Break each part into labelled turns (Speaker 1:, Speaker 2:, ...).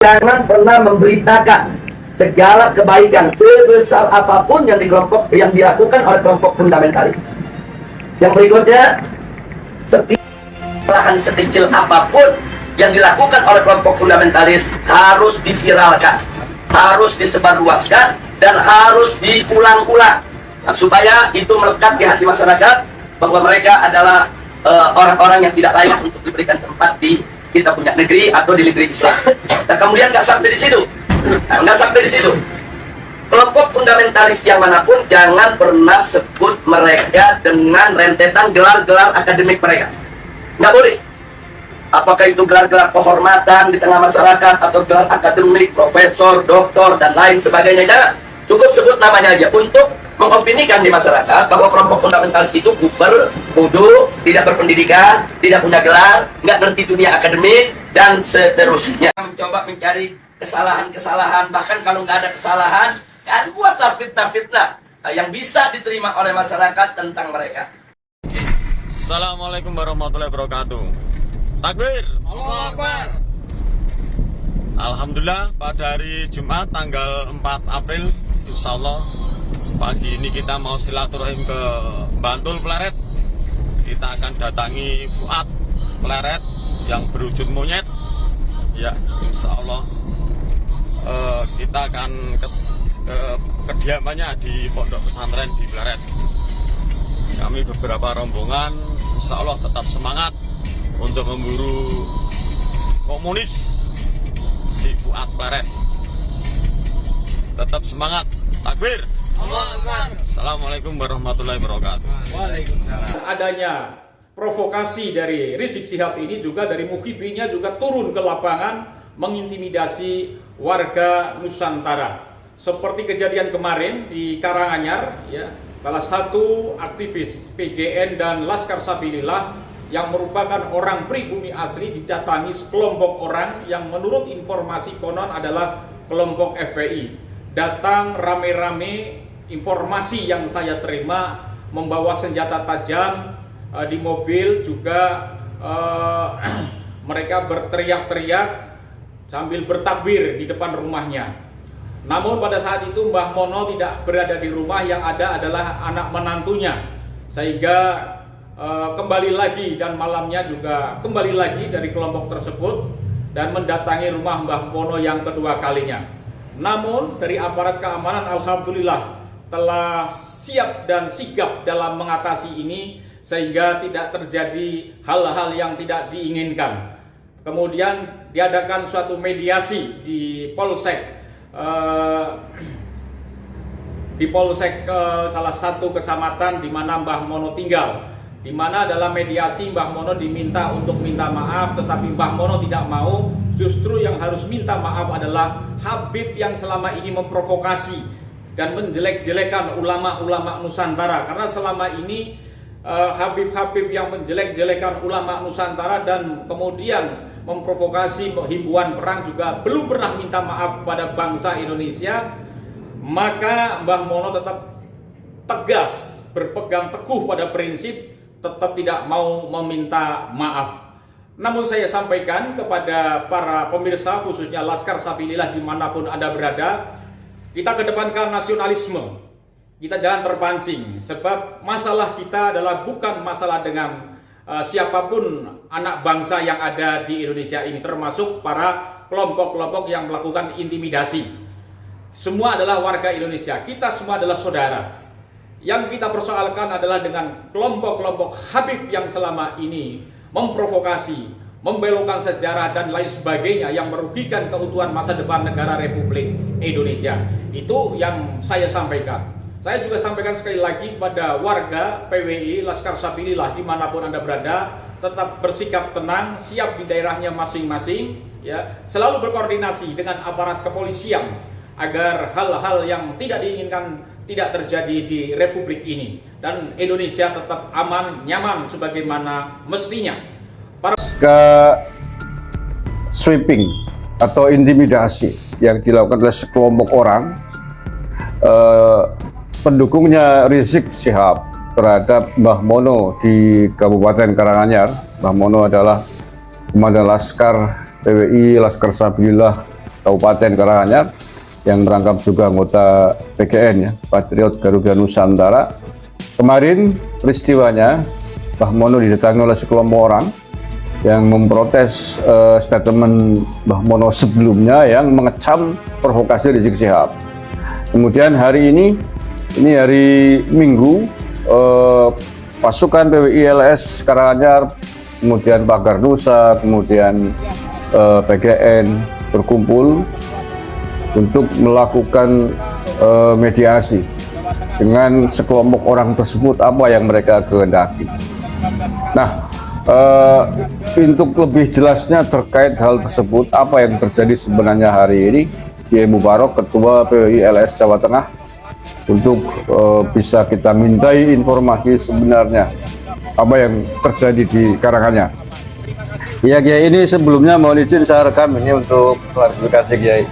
Speaker 1: Jangan pernah memberitakan segala kebaikan sebesar apapun yang dilakukan oleh kelompok fundamentalis. Yang berikutnya, setiap kesalahan sekecil apapun yang dilakukan oleh kelompok fundamentalis harus diviralkan, harus disebarluaskan, dan harus diulang-ulang, supaya itu melekat di hati masyarakat bahwa mereka adalah orang-orang yang tidak layak untuk diberikan tempat di kita punya negeri atau di negeri Islam. Dan kemudian nggak sampai di situ, kelompok fundamentalis yang manapun jangan pernah sebut mereka dengan rentetan gelar-gelar akademik mereka. Nggak boleh. Apakah itu gelar-gelar kehormatan di tengah masyarakat atau gelar akademik, profesor, doktor, dan lain sebagainya. Jangan. Cukup sebut namanya aja untuk mengopinikan di masyarakat bahwa kelompok fundamentalis itu buber, bodoh, tidak berpendidikan, tidak punya gelar, nggak ngerti dunia akademik, dan seterusnya. Mencoba mencari kesalahan-kesalahan, bahkan kalau nggak ada kesalahan, kan buatlah fitnah-fitnah yang bisa diterima oleh masyarakat tentang mereka.
Speaker 2: Assalamualaikum warahmatullahi wabarakatuh. Takbir.
Speaker 3: Allahu Akbar.
Speaker 2: Alhamdulillah pada hari Jumat tanggal 4 April Insya Allah pagi ini kita mau silaturahim ke Bantul Pleret. Kita akan datangi Fuad Pleret yang berwujud monyet. Ya, Insya Allah kita akan ke kediamannya di pondok pesantren di Pleret. Kami beberapa rombongan Insya Allah tetap semangat untuk memburu komunis si Fuad Pleret. Tetap semangat. Takbir.
Speaker 3: Allahu Akbar.
Speaker 2: Assalamualaikum warahmatullahi wabarakatuh.
Speaker 3: Waalaikumsalam. Adanya provokasi dari Rizik Syihab ini juga dari Muhibbinya juga turun ke lapangan mengintimidasi warga Nusantara. Seperti kejadian kemarin di Karanganyar, ya, salah satu aktivis PGN dan Laskar Sabilillah yang merupakan orang pribumi asli didatangi sekelompok orang yang menurut informasi konon adalah kelompok FPI. Datang rame-rame, informasi yang saya terima membawa senjata tajam di mobil juga mereka berteriak-teriak sambil bertakbir di depan rumahnya. Namun pada saat itu Mbah Mono tidak berada di rumah, yang ada adalah anak menantunya, sehingga kembali lagi dan malamnya juga kembali lagi dari kelompok tersebut dan mendatangi rumah Mbah Mono yang kedua kalinya. Namun dari aparat keamanan alhamdulillah telah siap dan sigap dalam mengatasi ini sehingga tidak terjadi hal-hal yang tidak diinginkan. Kemudian diadakan suatu mediasi di Polsek salah satu kecamatan di mana Mbah Mono tinggal, di mana dalam mediasi Mbah Mono diminta untuk minta maaf, tetapi Mbah Mono tidak mau. Justru yang harus minta maaf adalah Habib yang selama ini memprovokasi dan menjelek-jelekan ulama-ulama Nusantara. Karena selama ini Habib-Habib yang menjelek-jelekan ulama Nusantara dan kemudian memprovokasi himbauan perang juga belum pernah minta maaf kepada bangsa Indonesia. Maka Mbah Mono tetap tegas, berpegang teguh pada prinsip, tetap tidak mau meminta maaf. Namun saya sampaikan kepada para pemirsa khususnya Laskar Sabilillah dimanapun Anda berada, kita kedepankan nasionalisme, kita jangan terpancing, sebab masalah kita adalah bukan masalah dengan siapapun anak bangsa yang ada di Indonesia ini, termasuk para kelompok-kelompok yang melakukan intimidasi. Semua adalah warga Indonesia, kita semua adalah saudara. Yang kita persoalkan adalah dengan kelompok-kelompok Habib yang selama ini memprovokasi, membelokkan sejarah dan lain sebagainya yang merugikan keutuhan masa depan negara Republik Indonesia. Itu yang saya sampaikan. Saya juga sampaikan sekali lagi pada warga PWI Laskar Sabilillah dimanapun Anda berada, tetap bersikap tenang, siap di daerahnya masing-masing, ya, selalu berkoordinasi dengan aparat kepolisian agar hal-hal yang tidak diinginkan tidak terjadi di Republik ini dan Indonesia tetap aman, nyaman sebagaimana mestinya.
Speaker 4: Ke sweeping atau intimidasi yang dilakukan oleh sekelompok orang pendukungnya Rizik Syihab terhadap Mbah Mono di Kabupaten Karanganyar. Mbah Mono adalah Komandan Laskar PWI Laskar Sabilillah Kabupaten Karanganyar yang merangkap juga anggota PGN ya, Patriot Garuda Nusantara. Kemarin peristiwanya Mbah Mono didatangi oleh sekelompok orang yang memprotes statement Mbah Mono sebelumnya yang mengecam provokasi Rizik Syihab. Kemudian hari ini hari Minggu, pasukan PWI LS Karanganyar, kemudian Pagar Nusa, kemudian PGN berkumpul untuk melakukan mediasi dengan sekelompok orang tersebut apa yang mereka kehendaki. Nah, untuk lebih jelasnya terkait hal tersebut, apa yang terjadi sebenarnya hari ini, Kiai Mubarok, Ketua PWI LS Jawa Tengah, untuk bisa kita mintai informasi sebenarnya apa yang terjadi di Karanganyar. Ya Kiai, ini sebelumnya mohon izin saya rekam ini untuk klarifikasi Kiai.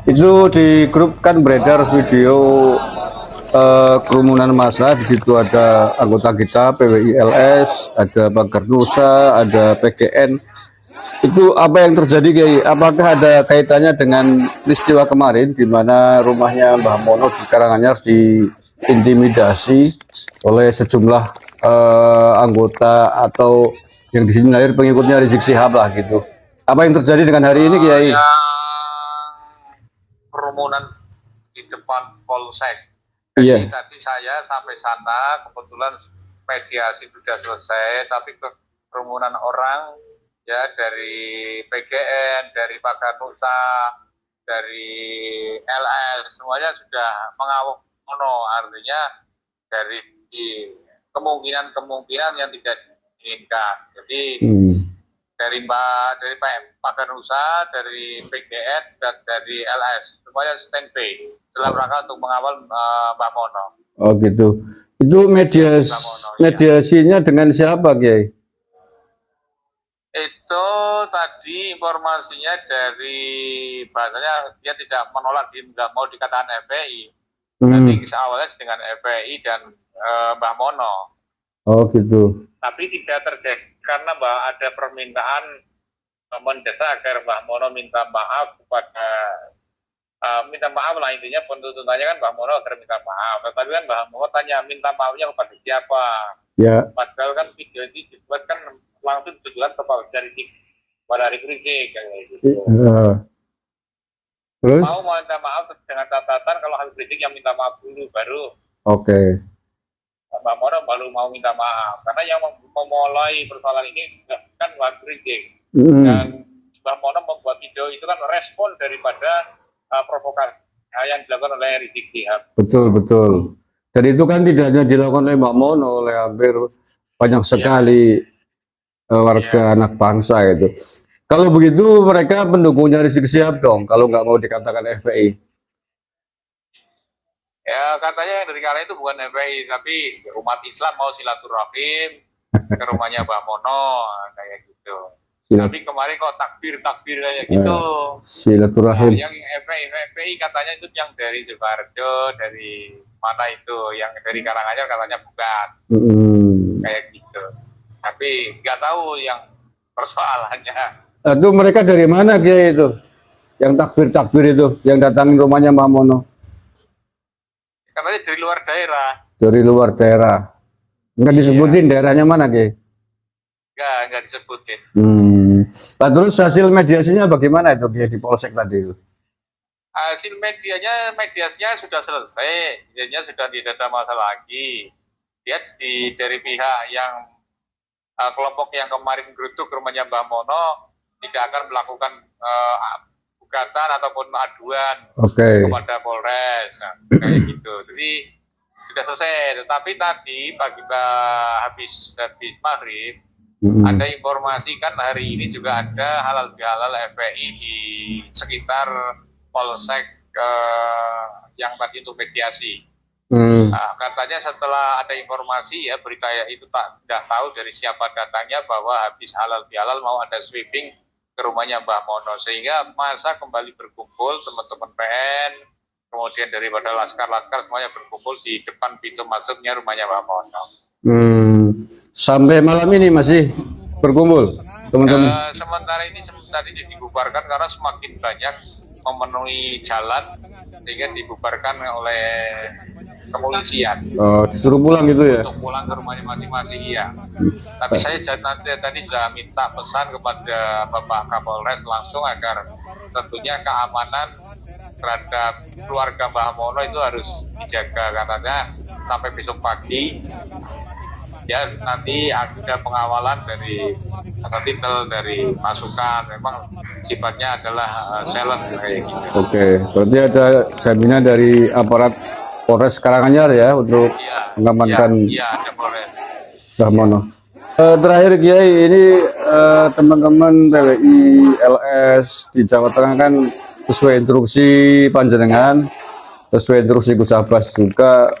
Speaker 4: Itu di grup kan beredar video kerumunan massa. Di situ ada anggota kita PWI LS, ada Pagar Nusa, ada PGN. Itu apa yang terjadi Kiai? Apakah ada kaitannya dengan peristiwa kemarin di mana rumahnya Mbah Mono di Karanganyar diintimidasi oleh sejumlah anggota atau yang disinyalir pengikutnya Rizik Syihab lah gitu. Apa yang terjadi dengan hari ini Kiai?
Speaker 3: Kerumunan di depan Polsek.
Speaker 4: Iya.
Speaker 3: Jadi tadi saya sampai sana, kebetulan mediasi sudah selesai, tapi kerumunan orang ya dari PGN, dari Pagar Nusa, dari LS, semuanya sudah mengawal Mono, artinya dari kemungkinan yang tidak diinginkan. Jadi dari Pagar Nusa, dari PGN, dan dari LS, semuanya standby dalam rangka untuk mengawal Mbah Mono.
Speaker 4: Oh gitu. Itu mediasinya dengan siapa Kiai?
Speaker 3: Itu tadi informasinya dari bahasanya dia tidak menolak, dia nggak mau dikatakan FPI. Nanti awalnya dengan FPI dan Mbah Mono.
Speaker 4: Oh gitu.
Speaker 3: Tapi tidak terjadi karena ada permintaan mendesak agar Mbah Mono minta maaf kepada minta maaf lah, intinya penuntutannya kan Mbah Mono agar minta maaf. Tapi kan Mbah Mono tanya minta maafnya kepada siapa?
Speaker 4: Ya.
Speaker 3: Padahal kan video ini dibuat kan langsung tujuan kepada Rizik, pada Rizik kayak gitu.
Speaker 4: Terus?
Speaker 3: Mau minta maaf dengan catatan kalau Habib Rizik yang minta maaf dulu baru.
Speaker 4: Oke.
Speaker 3: Mbah Mono baru mau minta maaf karena yang memulai persoalan ini kan Habib Rizik. Dan Mbah Mono membuat video itu kan respon daripada provokasi yang dilakukan oleh Rizik Syihab.
Speaker 4: Betul. Dan itu kan tidak hanya dilakukan oleh Mbah Mono, oleh hampir banyak sekali warga anak bangsa gitu. Kalau begitu mereka pendukungnya Rizik Syihab dong, kalau nggak mau dikatakan FPI.
Speaker 3: Ya katanya dari kala itu bukan FPI, tapi umat Islam mau silaturahim ke rumahnya Mbah Mono kayak gitu. Tapi kemarin kok takbir kayak gitu.
Speaker 4: Silaturahim.
Speaker 3: Yang FPI katanya itu yang dari Sukoharjo, dari mana itu, yang dari Karanganyar katanya bukan. Kayak gitu. Tapi nggak tahu yang persoalannya.
Speaker 4: Aduh, mereka dari mana Kiai itu? Yang takbir itu, yang datangin rumahnya Mbah Mono?
Speaker 3: Katanya dari luar daerah.
Speaker 4: Dari luar daerah. Nggak disebutin daerahnya mana Kiai?
Speaker 3: Nggak disebutin.
Speaker 4: Nah, terus hasil mediasinya bagaimana itu Kiai di Polsek tadi itu?
Speaker 3: Hasil mediasinya sudah selesai, mediasinya sudah tidak ada masalah lagi. Dia dari pihak yang kelompok yang kemarin geruduk rumahnya Mbah Mono tidak akan melakukan gugatan ataupun aduan kepada Polres, kayak gitu. Jadi sudah selesai. Tetapi tadi pagi habis maghrib ada informasi kan hari ini juga ada halal bihalal FPI di sekitar Polsek yang tadi untuk mediasi. Katanya setelah ada informasi ya, berita itu tidak tahu dari siapa datangnya bahwa habis halal bihalal mau ada sweeping ke rumahnya Mbah Mono, sehingga masa kembali berkumpul, teman-teman PN kemudian daripada laskar-laskar semuanya berkumpul di depan pintu masuknya rumahnya Mbah Mono.
Speaker 4: Sampai malam ini masih berkumpul teman-teman?
Speaker 3: Sementara ini dibubarkan karena semakin banyak
Speaker 5: memenuhi jalan sehingga dibubarkan oleh kepolisian
Speaker 4: Disuruh pulang gitu ya?
Speaker 5: untuk pulang ke rumahnya masing-masing. Iya. Tapi saya tadi sudah minta pesan kepada Bapak Kapolres langsung agar tentunya keamanan terhadap keluarga Mbah Mono itu harus dijaga, katanya sampai besok pagi ya nanti ada pengawalan dari Asatitel, dari pasukan, memang sifatnya adalah silent kayak gitu.
Speaker 4: Oke, berarti ada jaminan dari aparat Polres Karanganyar ya untuk mengamankan
Speaker 5: Iya, ada Polres.
Speaker 4: Mbah Mono. Terakhir Kiai, ini teman-teman PWI LS di Jawa Tengah kan sesuai instruksi panjenengan, sesuai instruksi Gus Abbas juga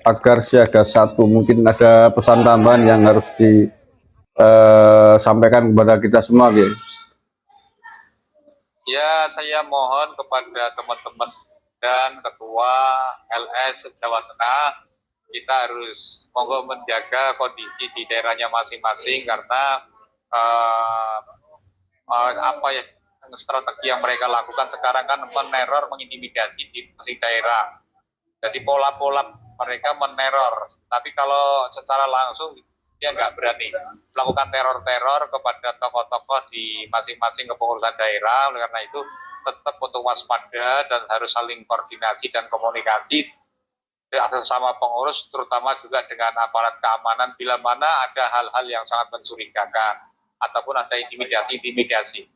Speaker 4: agar siaga 1, mungkin ada pesan tambahan yang harus disampaikan kepada kita semua, Kiai.
Speaker 5: Ya, saya mohon kepada teman-teman dan ketua LS Jawa Tengah, kita harus monggo menjaga kondisi di daerahnya masing-masing karena apa ya strategi yang mereka lakukan sekarang kan meneror, mengintimidasi di masing daerah. Jadi pola-pola mereka meneror, tapi kalau secara langsung dia nggak berani melakukan teror-teror kepada tokoh-tokoh di masing-masing kepengurusan daerah. Oleh karena itu tetap untuk waspada dan harus saling koordinasi dan komunikasi sesama pengurus, terutama juga dengan aparat keamanan bila mana ada hal-hal yang sangat mencurigakan ataupun ada intimidasi-intimidasi.